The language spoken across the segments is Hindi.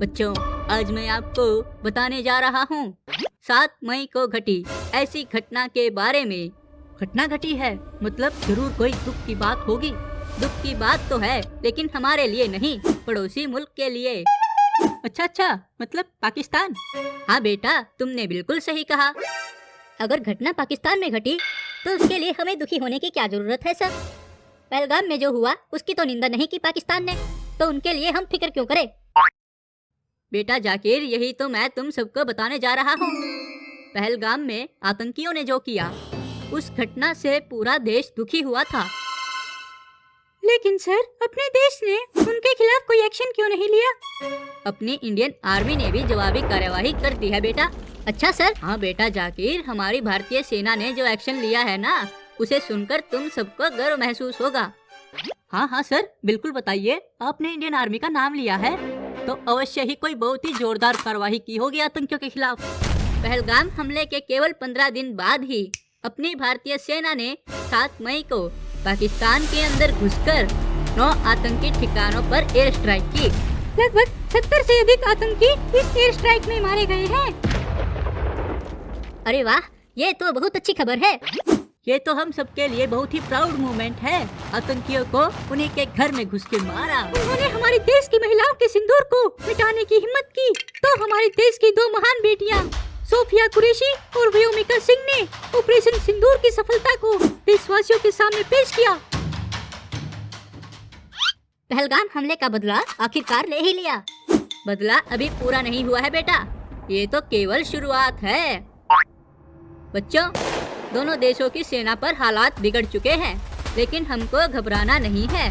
बच्चों, आज मैं आपको बताने जा रहा हूँ 7 मई को घटी ऐसी घटना के बारे में। घटना घटी है मतलब जरूर कोई दुख की बात होगी। दुख की बात तो है लेकिन हमारे लिए नहीं, पड़ोसी मुल्क के लिए। अच्छा, मतलब पाकिस्तान। हाँ बेटा, तुमने बिल्कुल सही कहा। अगर घटना पाकिस्तान में घटी तो उसके लिए हमें दुखी होने की क्या जरूरत है सर? पहलगाम में जो हुआ उसकी तो निंदा नहीं की पाकिस्तान ने, तो उनके लिए हम फिक्र क्यों करें? बेटा जाकिर, यही तो मैं तुम सबको बताने जा रहा हूँ। पहलगाम में आतंकियों ने जो किया, उस घटना से पूरा देश दुखी हुआ था। लेकिन सर, अपने देश ने उनके खिलाफ कोई एक्शन क्यों नहीं लिया? अपनी इंडियन आर्मी ने भी जवाबी कार्यवाही कर दी है बेटा। अच्छा सर? हाँ बेटा जाकिर, हमारी भारतीय सेना ने जो एक्शन लिया है ना, उसे सुनकर तुम सबको गर्व महसूस होगा। हाँ सर, बिल्कुल बताइए। आपने इंडियन आर्मी का नाम लिया है तो अवश्य ही कोई बहुत ही जोरदार कार्रवाई की होगी आतंकियों के खिलाफ। पहलगाम हमले के केवल 15 दिन बाद ही अपनी भारतीय सेना ने 7 मई को पाकिस्तान के अंदर घुसकर 9 आतंकी ठिकानों पर एयर स्ट्राइक की। लगभग 70 से अधिक आतंकी इस एयर स्ट्राइक में मारे गए हैं। अरे वाह, ये तो बहुत अच्छी खबर है। ये तो हम सबके लिए बहुत ही प्राउड मोमेंट है। आतंकियों को उन्हीं के घर में घुस के मारा। उन्होंने हमारे देश की महिलाओं के सिंदूर को मिटाने की हिम्मत की, तो हमारे देश की 2 महान बेटियां सोफिया कुरैशी और व्योमिका सिंह ने ऑपरेशन सिंदूर की सफलता को देशवासियों के सामने पेश किया। पहलगाम हमले का बदला आखिरकार ले ही लिया। बदला अभी पूरा नहीं हुआ है बेटा, ये तो केवल शुरुआत है। बच्चों, दोनों देशों की सेना पर हालात बिगड़ चुके हैं, लेकिन हमको घबराना नहीं है।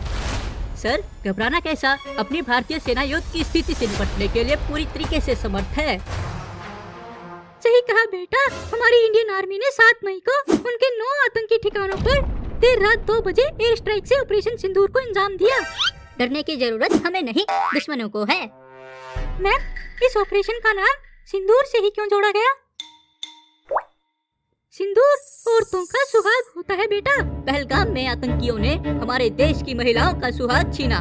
सर, घबराना कैसा? अपनी भारतीय सेना युद्ध की स्थिति से निपटने के लिए पूरी तरीके से समर्थ है। सही कहा बेटा, हमारी इंडियन आर्मी ने 7 मई को उनके 9 आतंकी ठिकानों पर देर रात 2 बजे एयर स्ट्राइक से ऑपरेशन सिंदूर को अंजाम दिया। डरने की जरूरत हमें नहीं, दुश्मनों को है। मैम, इस ऑपरेशन का नाम सिंदूर से ही क्यों जोड़ा गया? सिंदूर औरतों का सुहाग होता है बेटा। पहलगाम में आतंकियों ने हमारे देश की महिलाओं का सुहाग छीना।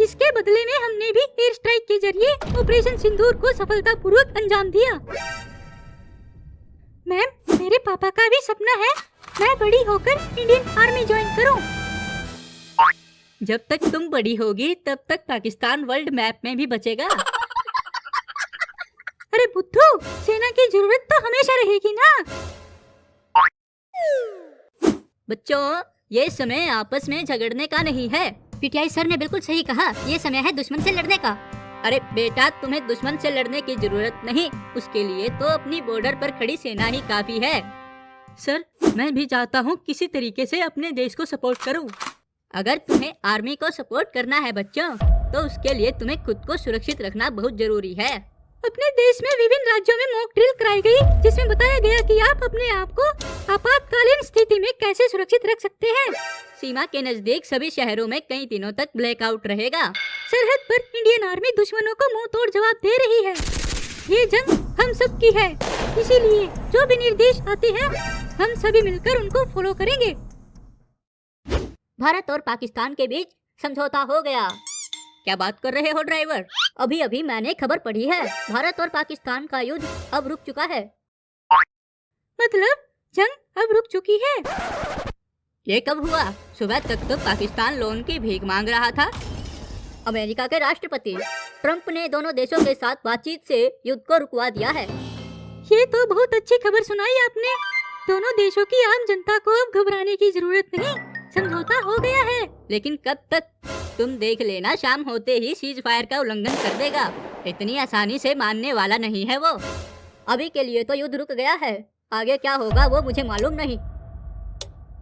इसके बदले में हमने भी एयर स्ट्राइक के जरिए ऑपरेशन सिंदूर को सफलतापूर्वक अंजाम दिया। मैम, मेरे पापा का भी सपना है मैं बड़ी होकर इंडियन आर्मी ज्वाइन करूं। जब तक तुम बड़ी होगी तब तक पाकिस्तान वर्ल्ड मैप में भी बचेगा। अरे बुद्धू, सेना की जरूरत तो हमेशा रहेगी ना। बच्चों, ये समय आपस में झगड़ने का नहीं है। पीटीआई सर ने बिल्कुल सही कहा, ये समय है दुश्मन से लड़ने का। अरे बेटा, तुम्हें दुश्मन से लड़ने की जरूरत नहीं, उसके लिए तो अपनी बॉर्डर पर खड़ी सेना ही काफी है। सर, मैं भी चाहता हूँ किसी तरीके से अपने देश को सपोर्ट करूँ। अगर तुम्हें आर्मी को सपोर्ट करना है बच्चों, तो उसके लिए तुम्हें खुद को सुरक्षित रखना बहुत जरूरी है। अपने देश में विभिन्न राज्यों में मॉक ड्रिल कराई गई, जिसमें बताया गया कि आप अपने आप को आपातकालीन स्थिति में कैसे सुरक्षित रख सकते हैं। सीमा के नजदीक सभी शहरों में कई दिनों तक ब्लैकआउट रहेगा। सरहद पर इंडियन आर्मी दुश्मनों को मुंह तोड़ जवाब दे रही है। ये जंग हम सब की है, इसीलिए जो भी निर्देश आते हैं हम सभी मिलकर उनको फॉलो करेंगे। भारत और पाकिस्तान के बीच समझौता हो गया। क्या बात कर रहे हो ड्राइवर? अभी मैंने खबर पढ़ी है, भारत और पाकिस्तान का युद्ध अब रुक चुका है। मतलब जंग अब रुक चुकी है? ये कब हुआ? सुबह तक तो पाकिस्तान लोन की भीख मांग रहा था। अमेरिका के राष्ट्रपति ट्रंप ने दोनों देशों के साथ बातचीत से युद्ध को रुकवा दिया है। ये तो बहुत अच्छी खबर सुनाई आपने। दोनों देशों की आम जनता को अब घबराने की जरूरत नहीं, समझौता हो गया है। लेकिन कब तक? तुम देख लेना, शाम होते ही सीज फायर का उल्लंघन कर देगा। इतनी आसानी से मानने वाला नहीं है वो। अभी के लिए तो युद्ध रुक गया है, आगे क्या होगा वो मुझे मालूम नहीं।